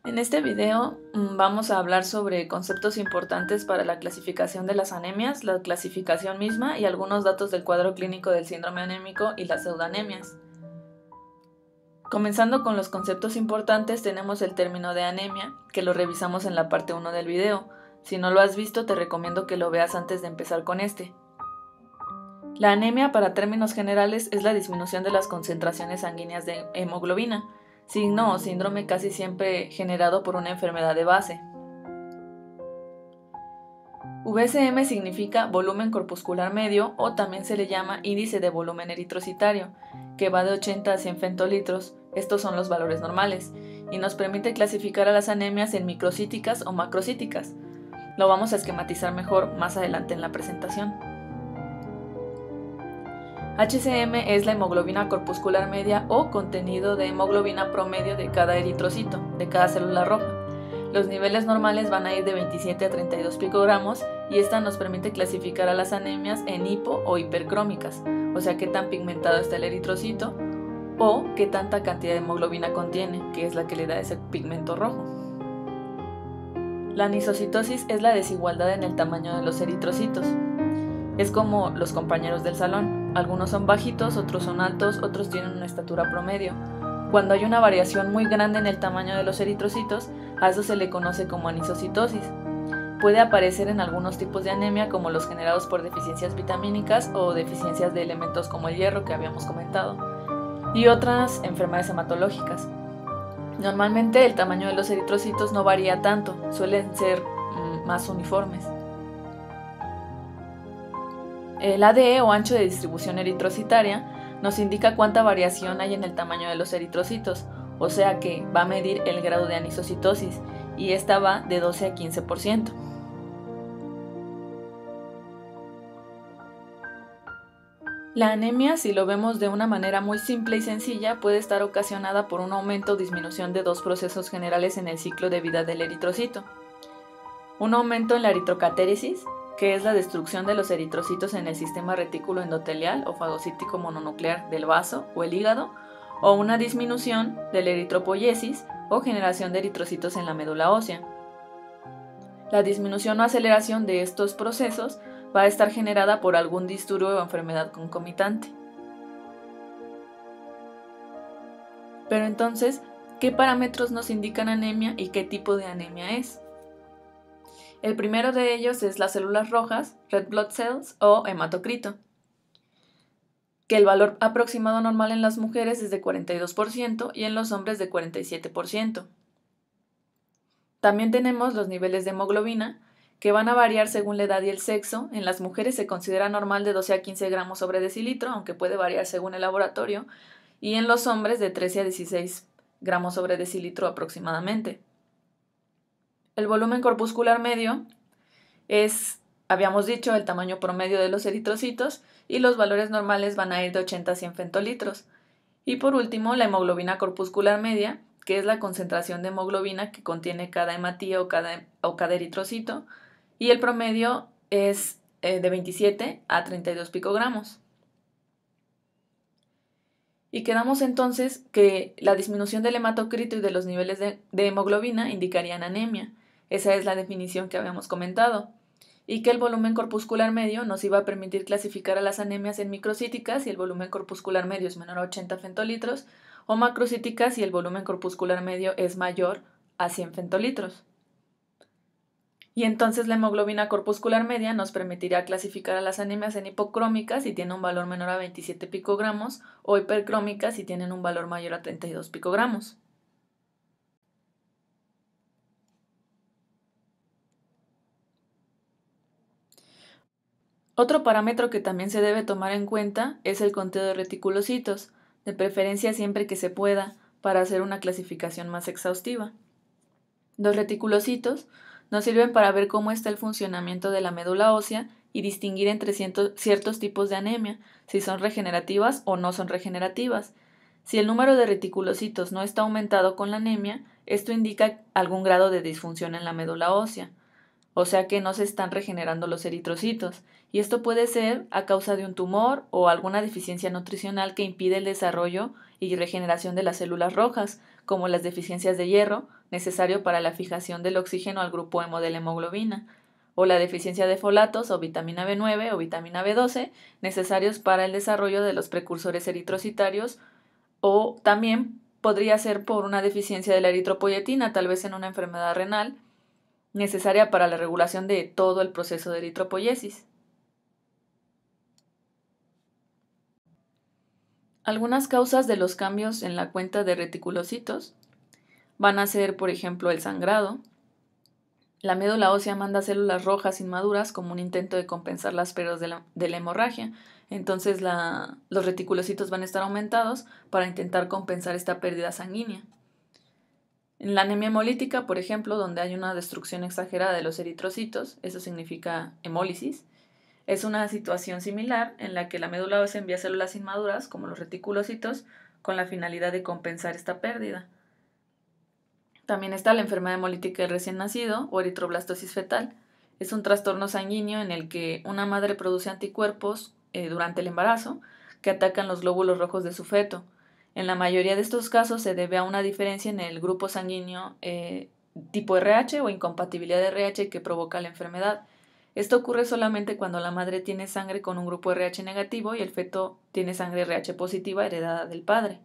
En este video vamos a hablar sobre conceptos importantes para la clasificación de las anemias, la clasificación misma y algunos datos del cuadro clínico del síndrome anémico y las pseudoanemias. Comenzando con los conceptos importantes, tenemos el término de anemia, que lo revisamos en la parte 1 del video. Si no lo has visto, te recomiendo que lo veas antes de empezar con este. La anemia, para términos generales, es la disminución de las concentraciones sanguíneas de hemoglobina, signo o síndrome casi siempre generado por una enfermedad de base. VCM significa volumen corpuscular medio o también se le llama índice de volumen eritrocitario, que va de 80 a 100 femtolitros, estos son los valores normales, y nos permite clasificar a las anemias en microcíticas o macrocíticas. Lo vamos a esquematizar mejor más adelante en la presentación. HCM es la hemoglobina corpuscular media o contenido de hemoglobina promedio de cada eritrocito, de cada célula roja. Los niveles normales van a ir de 27 a 32 picogramos y esta nos permite clasificar a las anemias en hipo o hipercrómicas, o sea qué tan pigmentado está el eritrocito o qué tanta cantidad de hemoglobina contiene, que es la que le da ese pigmento rojo. La anisocitosis es la desigualdad en el tamaño de los eritrocitos. Es como los compañeros del salón, algunos son bajitos, otros son altos, otros tienen una estatura promedio. Cuando hay una variación muy grande en el tamaño de los eritrocitos, a eso se le conoce como anisocitosis. Puede aparecer en algunos tipos de anemia como los generados por deficiencias vitamínicas o deficiencias de elementos como el hierro que habíamos comentado, y otras enfermedades hematológicas. Normalmente el tamaño de los eritrocitos no varía tanto, suelen ser más uniformes. El ADE o ancho de distribución eritrocitaria nos indica cuánta variación hay en el tamaño de los eritrocitos, o sea que va a medir el grado de anisocitosis y esta va de 12 a 15%. La anemia, si lo vemos de una manera muy simple y sencilla, puede estar ocasionada por un aumento o disminución de dos procesos generales en el ciclo de vida del eritrocito. Un aumento en la eritrocatéresis, que es la destrucción de los eritrocitos en el sistema retículo endotelial o fagocítico mononuclear del vaso o el hígado, o una disminución de la eritropoiesis o generación de eritrocitos en la médula ósea. La disminución o aceleración de estos procesos va a estar generada por algún disturbio o enfermedad concomitante. Pero entonces, ¿qué parámetros nos indican anemia y qué tipo de anemia es? El primero de ellos es las células rojas, red blood cells o hematocrito, que el valor aproximado normal en las mujeres es de 42% y en los hombres de 47%. También tenemos los niveles de hemoglobina, que van a variar según la edad y el sexo. En las mujeres se considera normal de 12 a 15 gramos sobre decilitro, aunque puede variar según el laboratorio, y en los hombres de 13 a 16 gramos sobre decilitro aproximadamente. El volumen corpuscular medio es, habíamos dicho, el tamaño promedio de los eritrocitos y los valores normales van a ir de 80 a 100 femtolitros. Y por último, la hemoglobina corpuscular media, que es la concentración de hemoglobina que contiene cada hematía o cada eritrocito, y el promedio es de 27 a 32 picogramos. Y quedamos entonces que la disminución del hematocrito y de los niveles de hemoglobina indicarían anemia. Esa es la definición que habíamos comentado. Y que el volumen corpuscular medio nos iba a permitir clasificar a las anemias en microcíticas si el volumen corpuscular medio es menor a 80 femtolitros, o macrocíticas si el volumen corpuscular medio es mayor a 100 femtolitros. Y entonces la hemoglobina corpuscular media nos permitirá clasificar a las anemias en hipocrómicas si tienen un valor menor a 27 picogramos o hipercrómicas si tienen un valor mayor a 32 picogramos. Otro parámetro que también se debe tomar en cuenta es el conteo de reticulocitos, de preferencia siempre que se pueda, para hacer una clasificación más exhaustiva. Los reticulocitos nos sirven para ver cómo está el funcionamiento de la médula ósea y distinguir entre ciertos tipos de anemia, si son regenerativas o no son regenerativas. Si el número de reticulocitos no está aumentado con la anemia, esto indica algún grado de disfunción en la médula ósea, o sea que no se están regenerando los eritrocitos, y esto puede ser a causa de un tumor o alguna deficiencia nutricional que impide el desarrollo y regeneración de las células rojas, como las deficiencias de hierro, necesario para la fijación del oxígeno al grupo hemo de la hemoglobina, o la deficiencia de folatos o vitamina B9 o vitamina B12, necesarios para el desarrollo de los precursores eritrocitarios, o también podría ser por una deficiencia de la eritropoyetina, tal vez en una enfermedad renal, necesaria para la regulación de todo el proceso de eritropoyesis. Algunas causas de los cambios en la cuenta de reticulocitos van a ser, por ejemplo, el sangrado. La médula ósea manda células rojas inmaduras como un intento de compensar las pérdidas de la hemorragia. Entonces los reticulocitos van a estar aumentados para intentar compensar esta pérdida sanguínea. En la anemia hemolítica, por ejemplo, donde hay una destrucción exagerada de los eritrocitos, eso significa hemólisis, es una situación similar en la que la médula ósea envía células inmaduras, como los reticulocitos, con la finalidad de compensar esta pérdida. También está la enfermedad hemolítica del recién nacido o eritroblastosis fetal. Es un trastorno sanguíneo en el que una madre produce anticuerpos durante el embarazo que atacan los glóbulos rojos de su feto. En la mayoría de estos casos se debe a una diferencia en el grupo sanguíneo tipo RH o incompatibilidad de RH que provoca la enfermedad. Esto ocurre solamente cuando la madre tiene sangre con un grupo RH negativo y el feto tiene sangre RH positiva heredada del padre.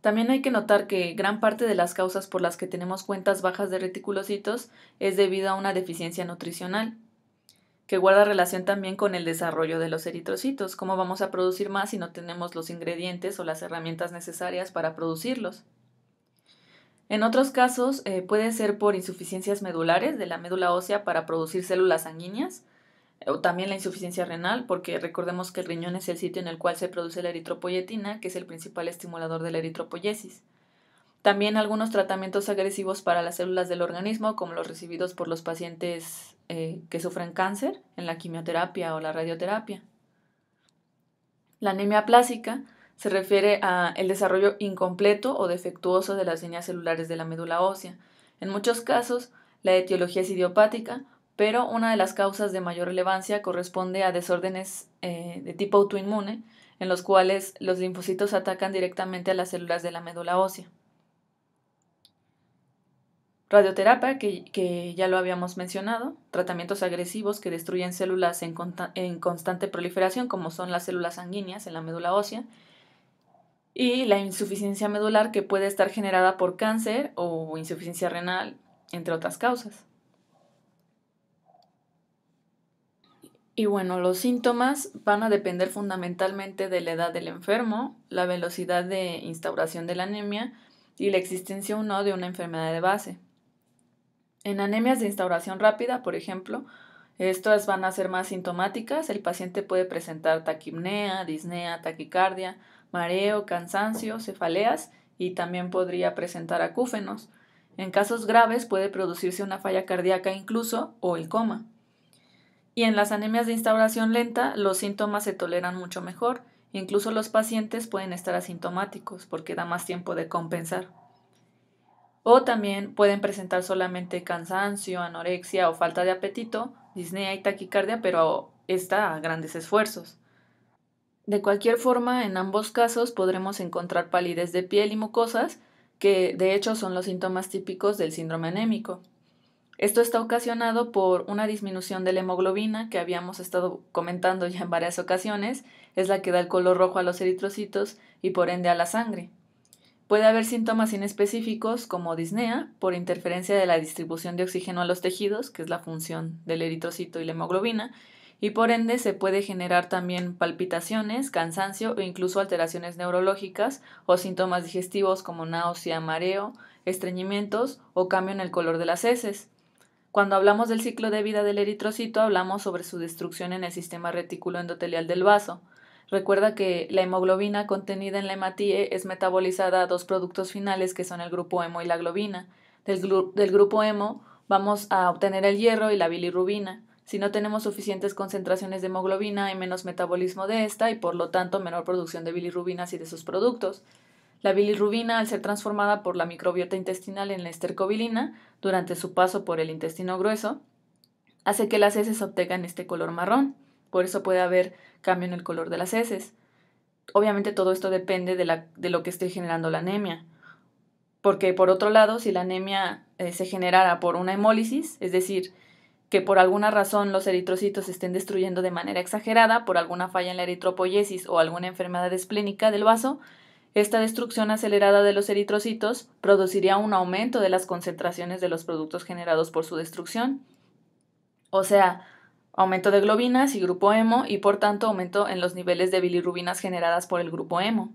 También hay que notar que gran parte de las causas por las que tenemos cuentas bajas de reticulocitos es debido a una deficiencia nutricional, que guarda relación también con el desarrollo de los eritrocitos, cómo vamos a producir más si no tenemos los ingredientes o las herramientas necesarias para producirlos. En otros casos puede ser por insuficiencias medulares de la médula ósea para producir células sanguíneas, o también la insuficiencia renal, porque recordemos que el riñón es el sitio en el cual se produce la eritropoyetina, que es el principal estimulador de la eritropoyesis. También algunos tratamientos agresivos para las células del organismo, como los recibidos por los pacientes que sufren cáncer en la quimioterapia o la radioterapia. La anemia plásica se refiere al desarrollo incompleto o defectuoso de las líneas celulares de la médula ósea. En muchos casos, la etiología es idiopática, pero una de las causas de mayor relevancia corresponde a desórdenes de tipo autoinmune, en los cuales los linfocitos atacan directamente a las células de la médula ósea. Radioterapia, que ya lo habíamos mencionado, tratamientos agresivos que destruyen células en constante proliferación, como son las células sanguíneas en la médula ósea, y la insuficiencia medular, que puede estar generada por cáncer o insuficiencia renal, entre otras causas. Y bueno, los síntomas van a depender fundamentalmente de la edad del enfermo, la velocidad de instauración de la anemia y la existencia o no de una enfermedad de base. En anemias de instauración rápida, por ejemplo, estas van a ser más sintomáticas. El paciente puede presentar taquipnea, disnea, taquicardia, mareo, cansancio, cefaleas y también podría presentar acúfenos. En casos graves puede producirse una falla cardíaca incluso o el coma. Y en las anemias de instauración lenta, los síntomas se toleran mucho mejor. Incluso los pacientes pueden estar asintomáticos porque da más tiempo de compensar. O también pueden presentar solamente cansancio, anorexia o falta de apetito, disnea y taquicardia, pero esta a grandes esfuerzos. De cualquier forma, en ambos casos podremos encontrar palidez de piel y mucosas, que de hecho son los síntomas típicos del síndrome anémico. Esto está ocasionado por una disminución de la hemoglobina que habíamos estado comentando ya en varias ocasiones, es la que da el color rojo a los eritrocitos y por ende a la sangre. Puede haber síntomas inespecíficos como disnea por interferencia de la distribución de oxígeno a los tejidos, que es la función del eritrocito y la hemoglobina, y por ende se puede generar también palpitaciones, cansancio o incluso alteraciones neurológicas o síntomas digestivos como náusea, mareo, estreñimientos o cambio en el color de las heces. Cuando hablamos del ciclo de vida del eritrocito, hablamos sobre su destrucción en el sistema retículo endotelial del vaso. Recuerda que la hemoglobina contenida en la hematíe es metabolizada a dos productos finales que son el grupo hemo y la globina. Del grupo hemo vamos a obtener el hierro y la bilirrubina. Si no tenemos suficientes concentraciones de hemoglobina, hay menos metabolismo de esta y por lo tanto menor producción de bilirrubinas y de sus productos. La bilirrubina, al ser transformada por la microbiota intestinal en la estercobilina durante su paso por el intestino grueso, hace que las heces obtengan este color marrón. Por eso puede haber cambio en el color de las heces. obviamente todo esto depende de lo que esté generando la anemia. Porque por otro lado, si la anemia se generara por una hemólisis, es decir, que por alguna razón los eritrocitos se estén destruyendo de manera exagerada, por alguna falla en la eritropoyesis o alguna enfermedad esplénica del vaso, esta destrucción acelerada de los eritrocitos produciría un aumento de las concentraciones de los productos generados por su destrucción. O sea, aumento de globinas y grupo hemo y por tanto aumento en los niveles de bilirrubinas generadas por el grupo hemo.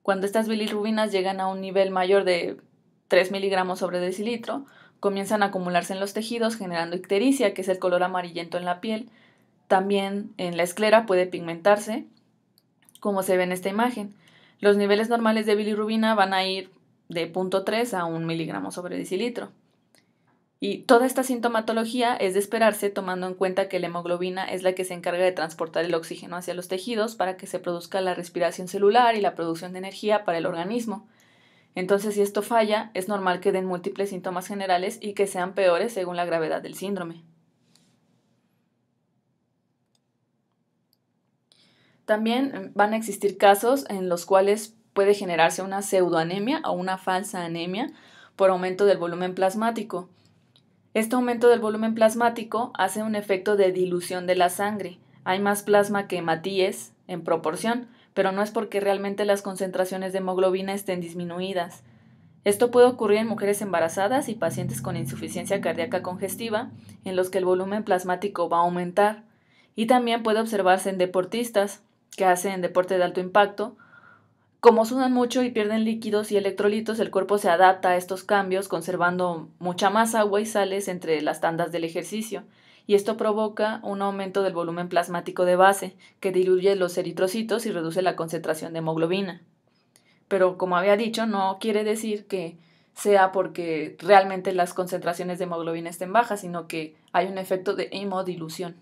Cuando estas bilirrubinas llegan a un nivel mayor de 3 miligramos sobre decilitro, comienzan a acumularse en los tejidos generando ictericia, que es el color amarillento en la piel. También en la esclera puede pigmentarse, como se ve en esta imagen. Los niveles normales de bilirrubina van a ir de 0.3 a 1 miligramo sobre decilitro. Y toda esta sintomatología es de esperarse tomando en cuenta que la hemoglobina es la que se encarga de transportar el oxígeno hacia los tejidos para que se produzca la respiración celular y la producción de energía para el organismo. Entonces, si esto falla, es normal que den múltiples síntomas generales y que sean peores según la gravedad del síndrome. También van a existir casos en los cuales puede generarse una pseudoanemia o una falsa anemia por aumento del volumen plasmático. Este aumento del volumen plasmático hace un efecto de dilución de la sangre. Hay más plasma que hematíes en proporción, pero no es porque realmente las concentraciones de hemoglobina estén disminuidas. Esto puede ocurrir en mujeres embarazadas y pacientes con insuficiencia cardíaca congestiva, en los que el volumen plasmático va a aumentar. Y también puede observarse en deportistas que hacen deporte de alto impacto. Como sudan mucho y pierden líquidos y electrolitos, el cuerpo se adapta a estos cambios, conservando mucha más agua y sales entre las tandas del ejercicio, y esto provoca un aumento del volumen plasmático de base, que diluye los eritrocitos y reduce la concentración de hemoglobina. Pero como había dicho, no quiere decir que sea porque realmente las concentraciones de hemoglobina estén bajas, sino que hay un efecto de hemodilución.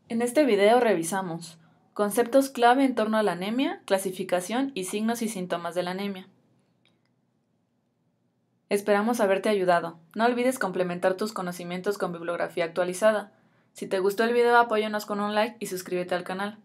En este video revisamos conceptos clave en torno a la anemia, clasificación y signos y síntomas de la anemia. Esperamos haberte ayudado. No olvides complementar tus conocimientos con bibliografía actualizada. Si te gustó el video, apóyanos con un like y suscríbete al canal.